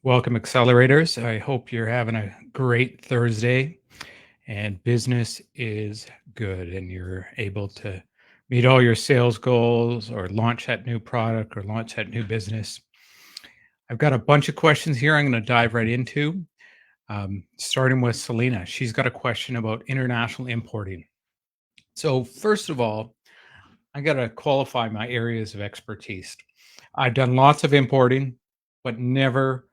Welcome, accelerators. I hope you're having a great Thursday and business is good and you're able to meet all your sales goals or launch that new product or launch that new business. I've got a bunch of questions here I'm going to dive right into, starting with Selena. She's got a question about international importing. So, first of all, I got to qualify my areas of expertise. I've done lots of importing, but never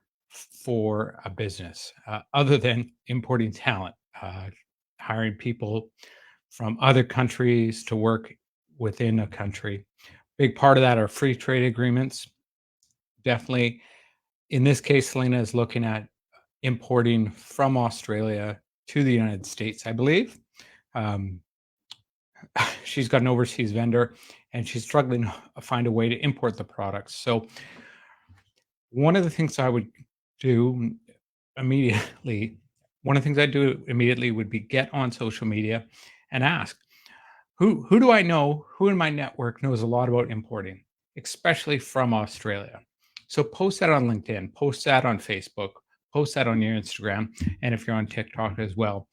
for a business, other than importing talent, hiring people from other countries to work within a country. Big part of that are free trade agreements. Definitely, in this case, Selena is looking at importing from Australia to the United States, I believe. Um, she's got an overseas vendor and she's struggling to find a way to import the products. So one of the things I would do immediately, one of the things I do immediately would be get on social media and ask, who do I know, who in my network knows a lot about importing, especially from Australia? So post that on LinkedIn, post that on Facebook, post that on your Instagram, and if you're on TikTok as well.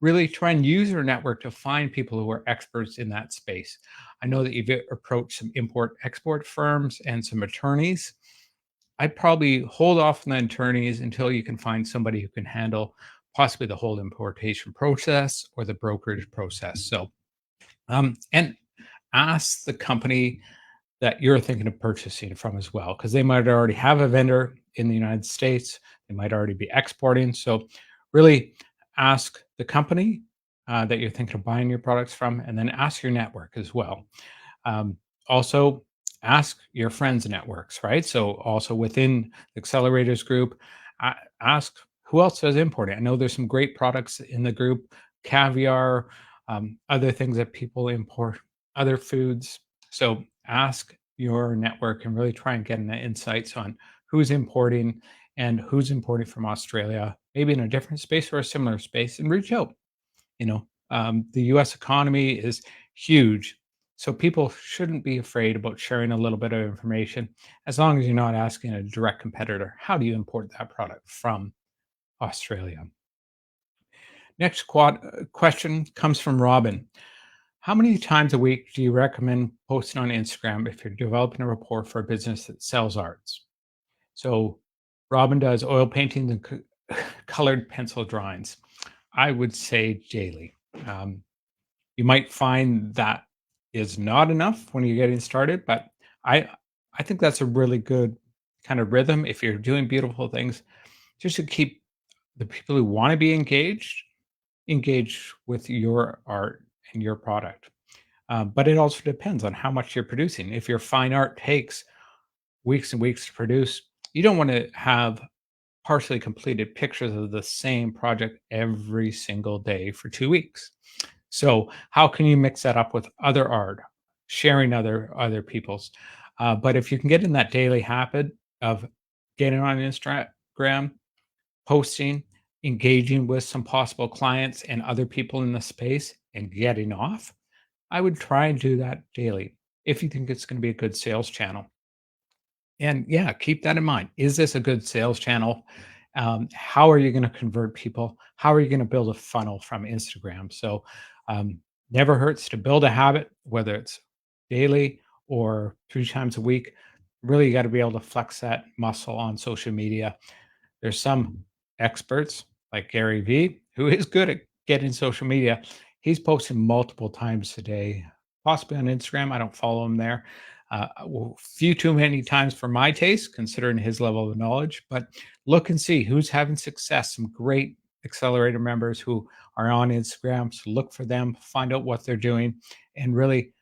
Really try and use your network to find people who are experts in that space. I know that you've approached some import export firms and some attorneys. I'd probably hold off on the attorneys until you can find somebody who can handle possibly the whole importation process or the brokerage process. So, and ask the company that you're thinking of purchasing from as well, because they might already have a vendor in the United States. They might already be exporting. So, really ask the company that you're thinking of buying your products from, and then ask your network as well. Also, ask your friends' networks, right? So, also within the accelerators group, ask who else does importing. I know there's some great products in the group, caviar, other things that people import, other foods. So, ask your network and really try and get an insights on who's importing and who's importing from Australia, maybe in a different space or a similar space, and reach out. The U.S. economy is huge, so people shouldn't be afraid about sharing a little bit of information, as long as you're not asking a direct competitor, how do you import that product from Australia? Next question comes from Robin. How many times a week do you recommend posting on Instagram if you're developing a rapport for a business that sells arts? So Robin does oil paintings and colored pencil drawings. I would say daily. Um, you might find that is not enough when you're getting started, but I I think that's a really good kind of rhythm if you're doing beautiful things, just to keep the people who want to be engaged with your art and your product. But it also depends on how much you're producing. If your fine art takes weeks and weeks to produce, you don't want to have partially completed pictures of the same project every single day for 2 weeks. So how can you mix that up with other art, sharing other people's? But if you can get in that daily habit of getting on Instagram, posting, engaging with some possible clients and other people in the space, and getting off, I would try and do that daily if you think it's going to be a good sales channel. And yeah, keep that in mind. Is this a good sales channel? How are you going to convert people? How are you going to build a funnel from Instagram? So, um, never hurts to build a habit, whether it's daily or 3 times a week. Really, you got to be able to flex that muscle on social media. There's some experts like Gary Vee who is good at getting social media. He's posting multiple times a day, possibly on Instagram. I don't follow him there. Few too many times for my taste, considering his level of knowledge. But look and see who's having success. Some great accelerator members who are on Instagram. So look for them, find out what they're doing, and really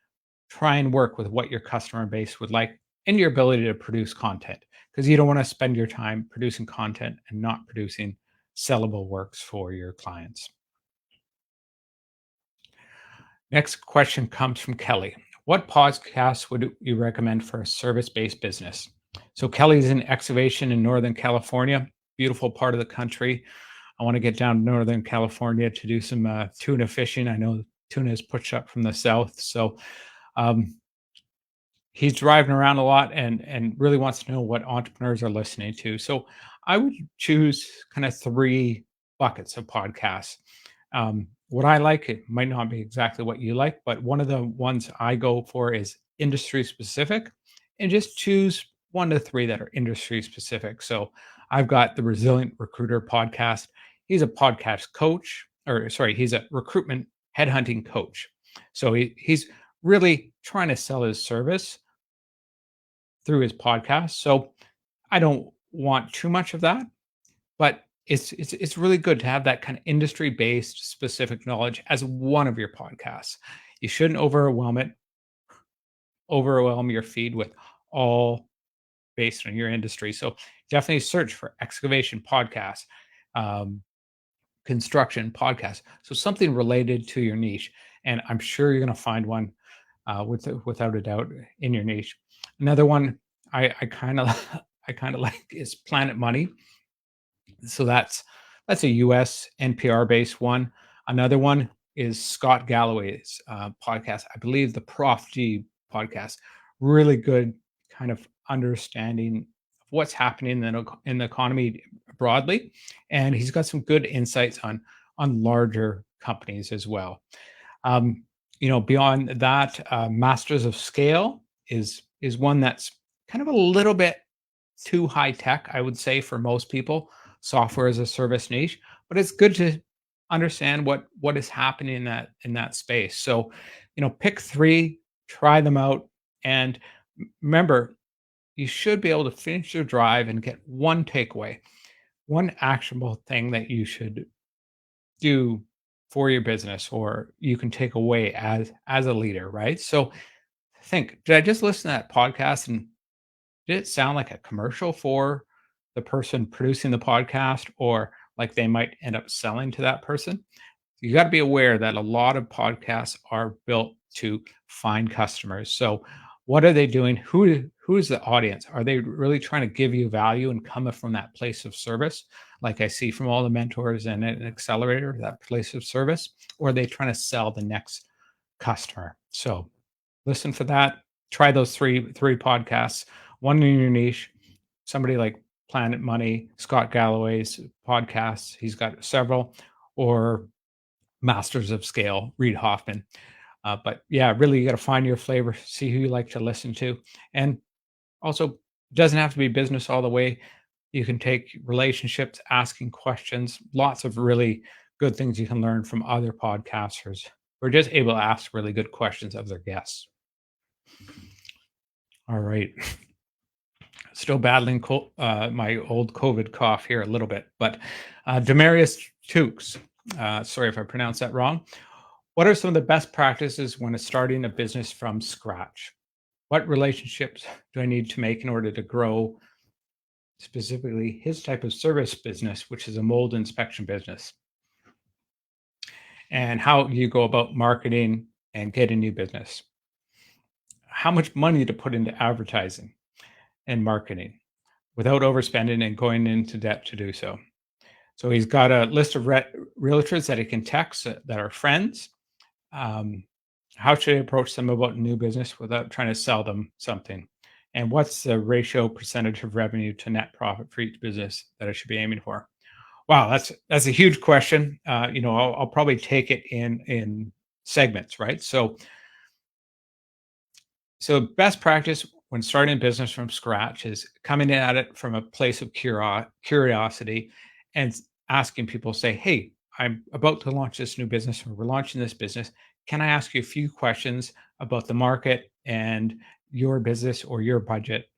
try and work with what your customer base would like and your ability to produce content, because you don't want to spend your time producing content and not producing sellable works for your clients. Next question comes from Kelly. What podcast would you recommend for a service based business? So, Kelly's in excavation in Northern California, beautiful part of the country. I want to get down to Northern California to do some tuna fishing. I know tuna is pushed up from the south. So, um, he's driving around a lot and really wants to know what entrepreneurs are listening to. So I would choose kind of three buckets of podcasts. What I like, it might not be exactly what you like, but one of the ones I go for is industry specific, and just choose one to three that are industry specific. So I've got the Resilient Recruiter podcast. He's a podcast coach, or sorry, he's a recruitment headhunting coach. So he's really trying to sell his service through his podcast. So I don't want too much of that, but it's really good to have that kind of industry based specific knowledge as one of your podcasts. You shouldn't overwhelm your feed with all based on your industry. So definitely search for excavation podcasts, um, construction podcasts. So something related to your niche, and I'm sure you're going to find one without a doubt in your niche. Another one I kind of I kind of like is Planet Money. So that's a US NPR based one. Another one is Scott Galloway's podcast. I believe the Prof G podcast. Really good kind of understanding of what's happening in the economy broadly, and he's got some good insights on larger companies as well. Um, beyond that, Masters of Scale is one that's kind of a little bit too high tech, I would say, for most people. Software as a service niche, but it's good to understand what is happening in that space. So, pick three, try them out, and remember, you should be able to finish your drive and get one takeaway, one actionable thing that you should do for your business, or you can take away as a leader, right? So think, did I just listen to that podcast and did it sound like a commercial for the person producing the podcast, or like they might end up selling to that person? You got to be aware that a lot of podcasts are built to find customers. So what are they doing? Who is the audience? Are they really trying to give you value and come from that place of service? Like I see from all the mentors and an accelerator, that place of service, or are they trying to sell the next customer? So listen for that. Try those three podcasts, one in your niche, somebody like Planet Money, Scott Galloway's podcasts. He's got several, or Masters of Scale, Reid Hoffman. But yeah, really, you got to find your flavor, see who you like to listen to. And also, it doesn't have to be business all the way. You can take relationships, asking questions, lots of really good things you can learn from other podcasters who are just able to ask really good questions of their guests. All right. Still battling my old COVID cough here a little bit, but Demarius Tukes, sorry if I pronounced that wrong. What are some of the best practices when starting a business from scratch? What relationships do I need to make in order to grow specifically his type of service business, which is a mold inspection business? And how do you go about marketing and getting new business? How much money to put into advertising and marketing without overspending and going into debt to do so? So he's got a list of realtors that he can text that are friends. Um, how should I approach them about new business without trying to sell them something? And what's the ratio percentage of revenue to net profit for each business that I should be aiming for? Wow, that's a huge question. I'll probably take it in segments, right? So best practice when starting a business from scratch is coming at it from a place of curiosity and asking people, say, hey, I'm about to launch this new business, or we're launching this business. Can I ask you a few questions about the market and your business or your budget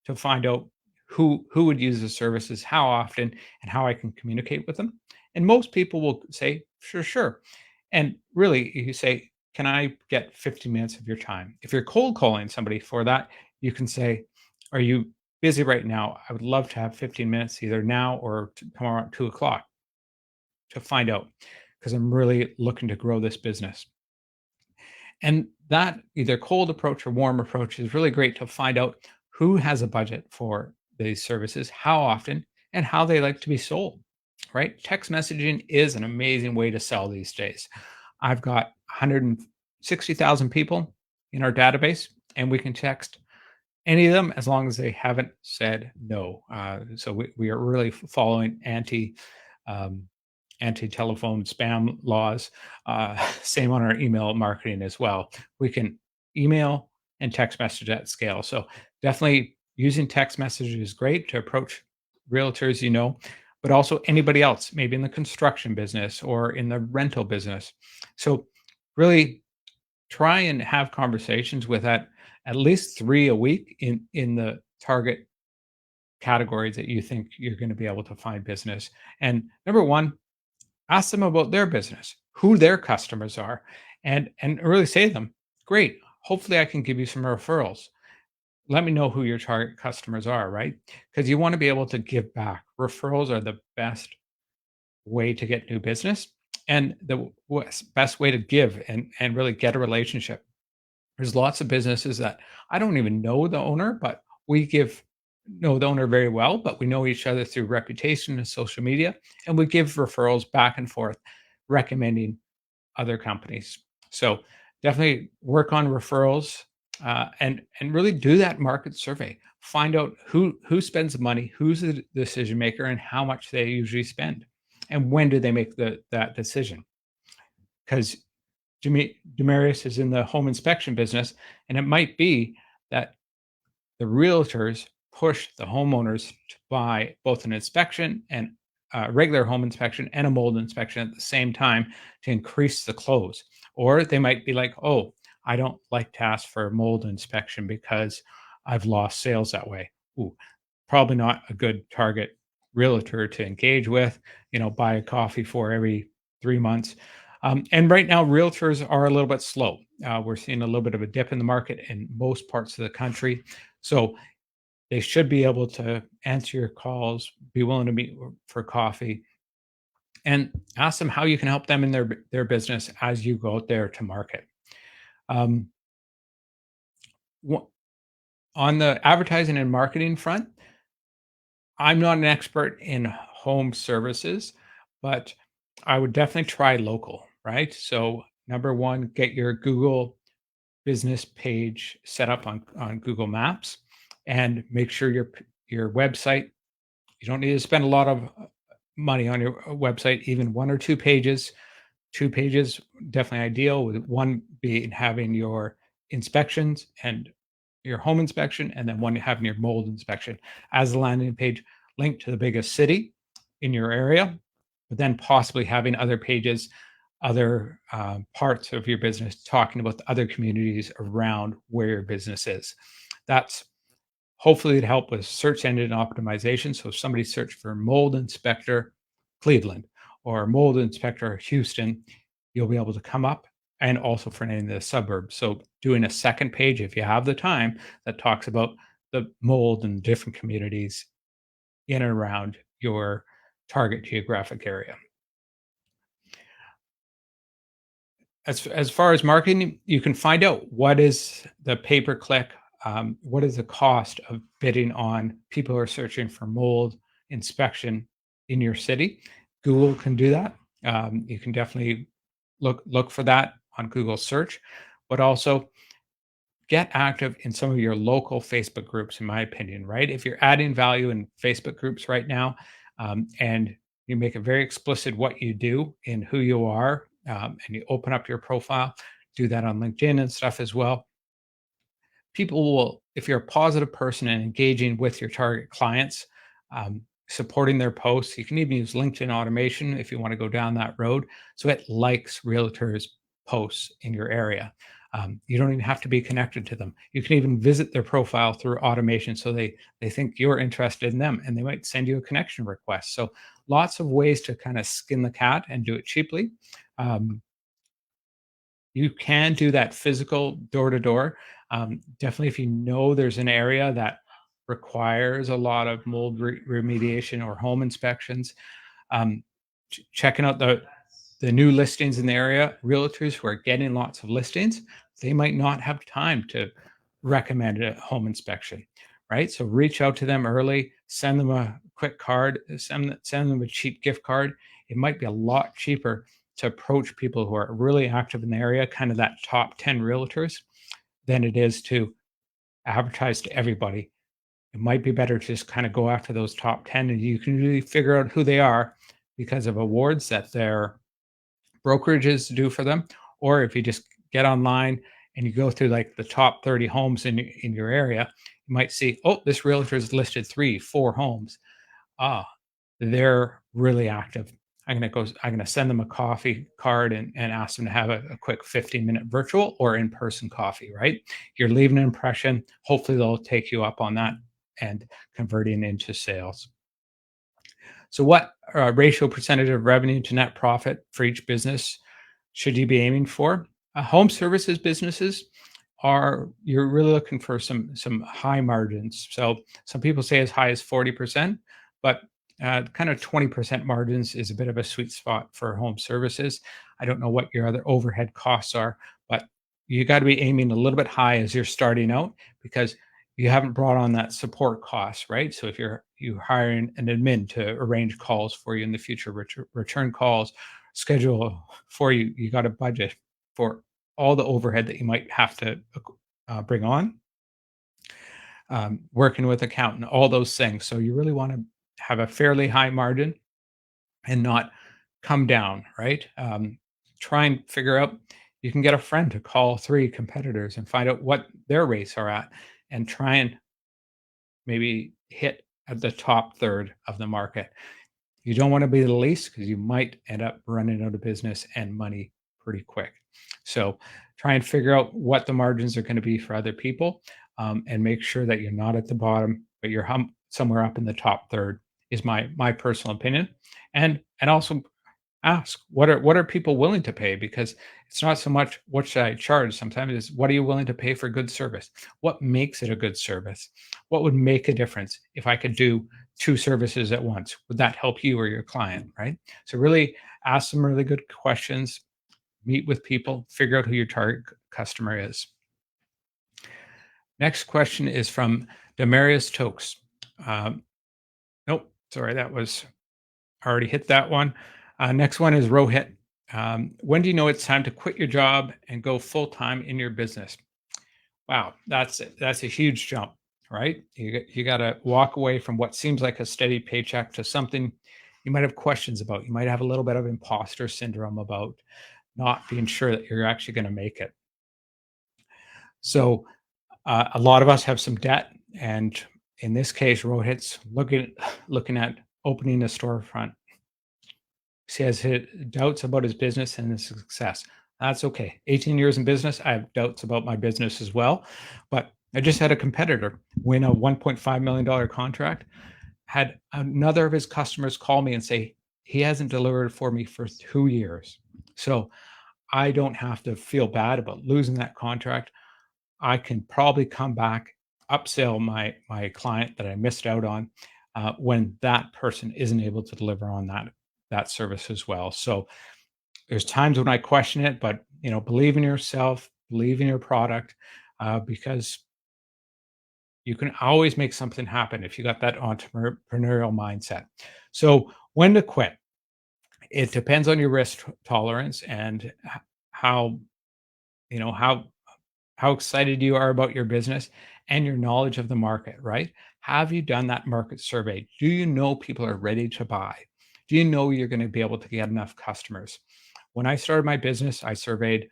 to find out who would use the services, how often, and how I can communicate with them? And most people will say, sure. And really, you say, can I get 15 minutes of your time? If you're cold calling somebody for that, you can say, are you busy right now? I would love to have 15 minutes either now or tomorrow at 2 o'clock to find out, because I'm really looking to grow this business. And that either cold approach or warm approach is really great to find out who has a budget for these services, how often, and how they like to be sold, right? Text messaging is an amazing way to sell these days. I've got 160,000 people in our database. and we can text any of them as long as they haven't said no. So we are really following um, anti-telephone spam laws. Same on our email marketing as well. We can email and text message at scale. So definitely using text messages is great to approach realtors, but also anybody else, maybe in the construction business or in the rental business. So really try and have conversations with at least 3 a week in the target categories that you think you're going to be able to find business. And number one, ask them about their business, who their customers are, and really say to them, great, hopefully I can give you some referrals. Let me know who your target customers are, right? Because you want to be able to give back. Referrals are the best way to get new business and the best way to give and really get a relationship. There's lots of businesses that I don't even know the owner, but we give know the owner very well, but we know each other through reputation and social media, and we give referrals back and forth, recommending other companies. So definitely work on referrals, and really do that market survey. Find out who spends the money, who's the decision maker, and how much they usually spend, and when do they make that decision? Because Demarius is in the home inspection business, and it might be that the realtors push the homeowners to buy both an inspection and a regular home inspection and a mold inspection at the same time to increase the close. Or they might be like, oh, I don't like to ask for a mold inspection because I've lost sales that way. Ooh, probably not a good target realtor to engage with, buy a coffee for every 3 months. And right now, realtors are a little bit slow. We're seeing a little bit of a dip in the market in most parts of the country. So they should be able to answer your calls, be willing to meet for coffee, and ask them how you can help them in their business as you go out there to market. Um, wh- on the advertising and marketing front, I'm not an expert in home services, but I would definitely try local, right? So number one, get your Google business page set up on Google Maps, and make sure your website. You don't need to spend a lot of money on your website, even 1 or 2 pages. 2 pages, definitely ideal, with 1 being having your inspections and your home inspection, and then 1 having your mold inspection as a landing page linked to the biggest city in your area, but then possibly having other pages, other parts of your business talking about the other communities around where your business is. That's hopefully to help with search engine optimization. So if somebody searched for mold inspector Cleveland or mold inspector Houston, you'll be able to come up, and also for any of the suburbs. So doing a second page, if you have the time, that talks about the mold in different communities in and around your target geographic area. As far as marketing, you can find out what is the pay per click, what is the cost of bidding on people who are searching for mold inspection in your city. Google can do that. You can definitely look for that on Google search, but also get active in some of your local Facebook groups, in my opinion, right? If you're adding value in Facebook groups right now, and you make it very explicit what you do and who you are, and you open up your profile, do that on LinkedIn and stuff as well. People will, if you're a positive person and engaging with your target clients, supporting their posts, you can even use LinkedIn automation if you want to go down that road. So it likes realtors' posts in your area. You don't even have to be connected to them. You can even visit their profile through automation, so they think you're interested in them, and they might send you a connection request. So lots of ways to kind of skin the cat and do it cheaply. Um, you can do that physical door to door. Definitely, if you know there's an area that requires a lot of mold remediation or home inspections, um, checking out the new listings in the area. Realtors who are getting lots of listings, they might not have time to recommend a home inspection, right? So reach out to them early, send them a quick card, send them a cheap gift card. It might be a lot cheaper to approach people who are really active in the area, kind of that top 10 realtors, than it is to advertise to everybody. It might be better to just kind of go after those top 10 and you can really figure out who they are because of awards that their brokerages do for them. Or if you just get online and you go through like the top 30 homes in your area, you might see, oh, this realtor's listed 3, 4 homes. Ah, they're really active. I'm gonna send them a coffee card and ask them to have a quick 15-minute virtual or in-person coffee, right? You're leaving an impression. Hopefully they'll take you up on that and converting into sales. So what ratio percentage of revenue to net profit for each business should you be aiming for? Home services businesses are you're really looking for some high margins. So some people say as high as 40%, but kind of 20% margins is a bit of a sweet spot for home services. I don't know what your other overhead costs are, but you got to be aiming a little bit high as you're starting out because you haven't brought on that support cost, right? So if you hiring an admin to arrange calls for you in the future, return calls, schedule for you, you got a budget for all the overhead that you might have to bring on, working with accountant, all those things. So you really want to have a fairly high margin and not come down, right? Try and figure out. You can get a friend to call 3 competitors and find out what their rates are at, and try and maybe hit at the top third of the market. You don't want to be the least because you might end up running out of business and money pretty quick. So try and figure out what the margins are going to be for other people, and make sure that you're not at the bottom, but you're somewhere up in the top third. Is my personal opinion, and also ask what are people willing to pay, because it's not so much what should I charge. Sometimes it's what are you willing to pay for good service. What makes it a good service? What would make a difference if I could do 2 services at once? Would that help you or your client, right? So really ask some really good questions, meet with people, figure out who your target customer is. Next question is from Demarius Tokes. Nope, sorry, that was already hit that one. Next one is Rohit. When do you know it's time to quit your job and go full time in your business? Wow, that's a huge jump, right? You got to walk away from what seems like a steady paycheck to something you might have questions about. You might have a little bit of imposter syndrome about not being sure that you're actually going to make it. So a lot of us have some debt, and in this case, Rohit's looking at opening a storefront. He has doubts about his business and his success. That's okay. 18 years in business, I have doubts about my business as well. But I just had a competitor win a $1.5 million contract, had another of his customers call me and say, he hasn't delivered for me for 2 years. So I don't have to feel bad about losing that contract. I can probably come back, upsell my client that I missed out on, when that person isn't able to deliver on that service as well. So there's times when I question it, but believe in yourself, believe in your product, because you can always make something happen if you got that entrepreneurial mindset. So when to quit? It depends on your risk tolerance and how you know how excited you are about your business and your knowledge of the market, right? Have you done that market survey? Do you know people are ready to buy? Do you know you're going to be able to get enough customers? When I started my business, I surveyed,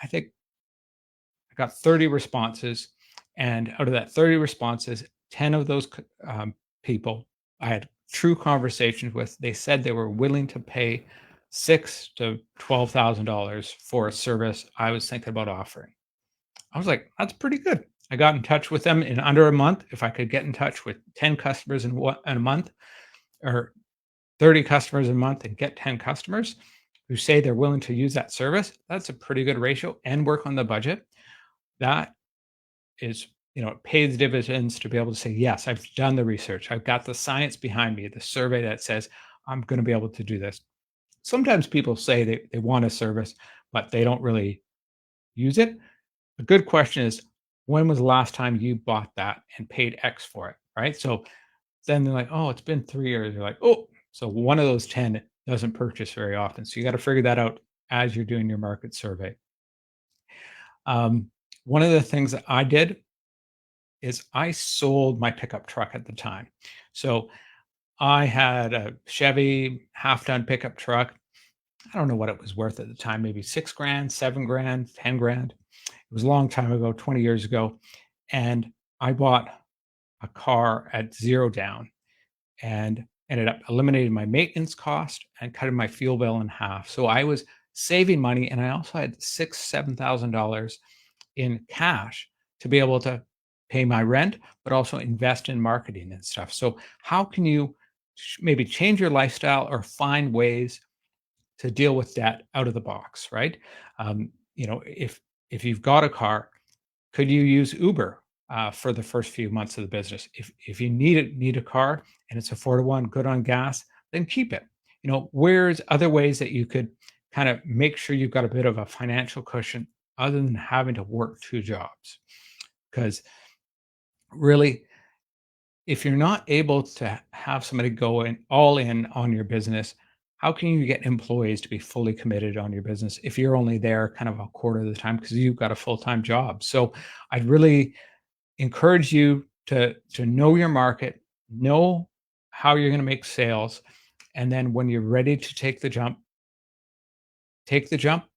I think I got 30 responses. And out of that 30 responses, 10 of those people I had true conversations with. They said they were willing to pay $6,000 to $12,000 for a service I was thinking about offering. I was like, that's pretty good. I got in touch with them in under a month. If I could get in touch with 10 customers in a month, or 30 customers a month and get 10 customers who say they're willing to use that service, that's a pretty good ratio and work on the budget. That is, it pays dividends to be able to say, yes, I've done the research. I've got the science behind me, the survey that says I'm going to be able to do this. Sometimes people say they want a service, but they don't really use it. A good question is, when was the last time you bought that and paid X for it, right? So then they're like, oh, it's been 3 years. You're like, oh, so one of those 10 doesn't purchase very often. So you got to figure that out as you're doing your market survey. One of the things that I did is I sold my pickup truck at the time. So I had a Chevy half-ton pickup truck. I don't know what it was worth at the time, maybe 6 grand, 7 grand, 10 grand. It was a long time ago, 20 years ago. And I bought a car at zero down and ended up eliminating my maintenance cost and cutting my fuel bill in half. So I was saving money, and I also had $7,000 in cash to be able to pay my rent, but also invest in marketing and stuff. So how can you maybe change your lifestyle or find ways to deal with debt out of the box, right? If you've got a car, could you use Uber for the first few months of the business? If you need a car and it's affordable and good on gas, then keep it. Where's other ways that you could kind of make sure you've got a bit of a financial cushion other than having to work two jobs? Because really, if you're not able to have somebody go in all in on your business, how can you get employees to be fully committed on your business if you're only there kind of a quarter of the time because you've got a full-time job? So I'd really encourage you to know your market, know how you're going to make sales, and then when you're ready to take the jump,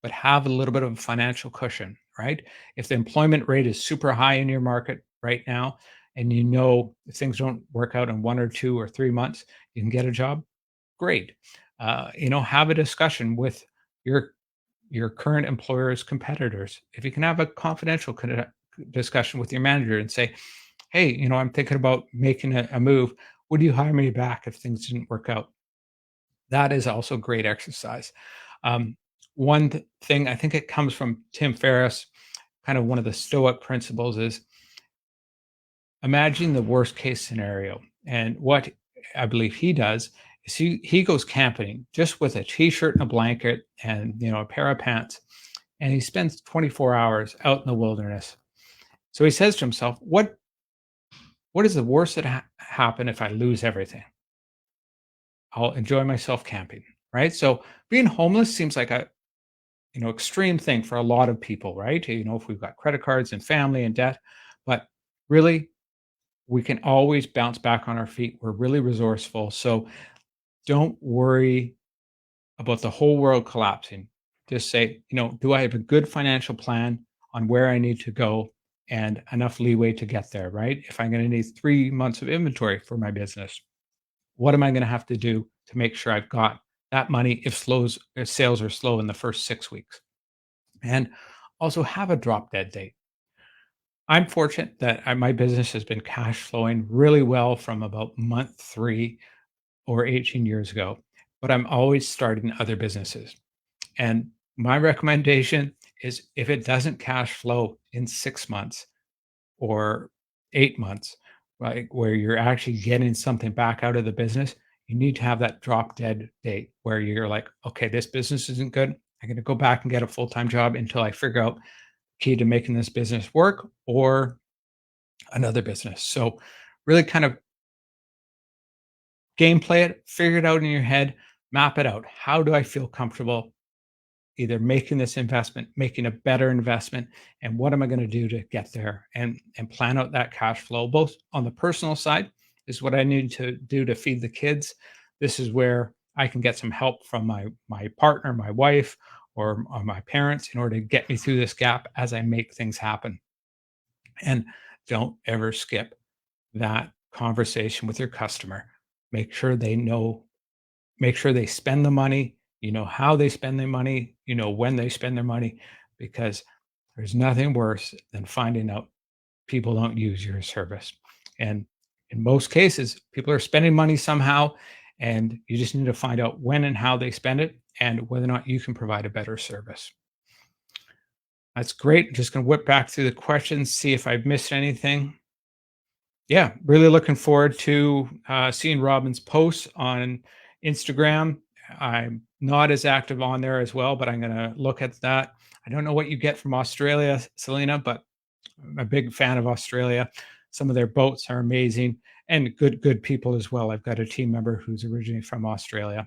but have a little bit of a financial cushion, right? If the employment rate is super high in your market right now, and if things don't work out in 1 or 2 or 3 months, you can get a job, great. Have a discussion with your your current employer's competitors. If you can have a confidential discussion with your manager and say, hey, I'm thinking about making a move. Would you hire me back if things didn't work out? That is also great exercise. Um, one thing, I think it comes from Tim Ferriss, kind of one of the Stoic principles is imagine the worst case scenario. And what I believe he does is he goes camping just with a t-shirt and a blanket and a pair of pants, and he spends 24 hours out in the wilderness. So he says to himself, what is the worst that happen if I lose everything? I'll enjoy myself camping, right? So being homeless seems like a extreme thing for a lot of people, right? If we've got credit cards and family and debt, but really we can always bounce back on our feet. We're really resourceful. So don't worry about the whole world collapsing. Just say, do I have a good financial plan on where I need to go and enough leeway to get there, right? If I'm going to need 3 months of inventory for my business, what am I going to have to do to make sure I've got that money if sales are slow in the first 6 weeks? And also have a drop dead date. I'm fortunate that my business has been cash flowing really well from about month 3 or 18 years ago, but I'm always starting other businesses. And my recommendation is if it doesn't cash flow in 6 months or 8 months, right, where you're actually getting something back out of the business, you need to have that drop dead date where you're like, okay, this business isn't good. I'm going to go back and get a full time job until I figure out key to making this business work or another business. So, really kind of gameplay it, figure it out in your head, map it out. How do I feel comfortable either making this investment, making a better investment, and what am I going to do to get there and plan out that cash flow, both on the personal side is what I need to do to feed the kids. This is where I can get some help from my partner, my wife, or my parents in order to get me through this gap as I make things happen. And don't ever skip that conversation with your customer. Make sure they know, make sure they spend the money, how they spend their money, when they spend their money, because there's nothing worse than finding out people don't use your service. And in most cases, people are spending money somehow, and you just need to find out when and how they spend it and whether or not you can provide a better service. That's great. Just going to whip back through the questions, see if I've missed anything. Yeah, really looking forward to seeing Robin's posts on Instagram. I'm not as active on there as well, but I'm going to look at that. I don't know what you get from Australia, Selena, but I'm a big fan of Australia. Some of their boats are amazing and good people as well. I've got a team member who's originally from Australia.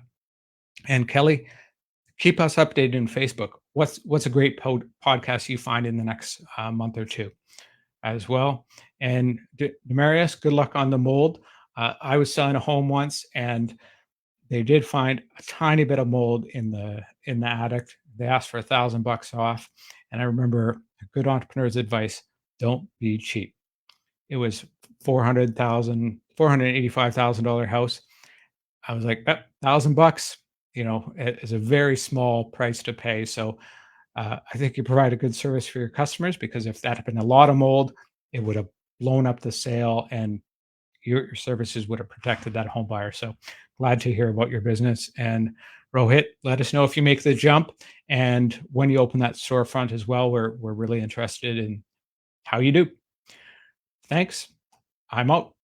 And Kelly, keep us updated on Facebook. What's a great podcast you find in the next month or two? as well. And Demarius, good luck on the mold. I was selling a home once, and they did find a tiny bit of mold in the attic. They asked for $1,000 off, and I remember a good entrepreneur's advice: don't be cheap. It was 400,000, $485,000 house. I was like, $1,000, is a very small price to pay. So I think you provide a good service for your customers, because if that had been a lot of mold, it would have blown up the sale, and your services would have protected that home buyer. So glad to hear about your business. And Rohit, let us know if you make the jump and when you open that storefront as well. We're really interested in how you do. Thanks. I'm out.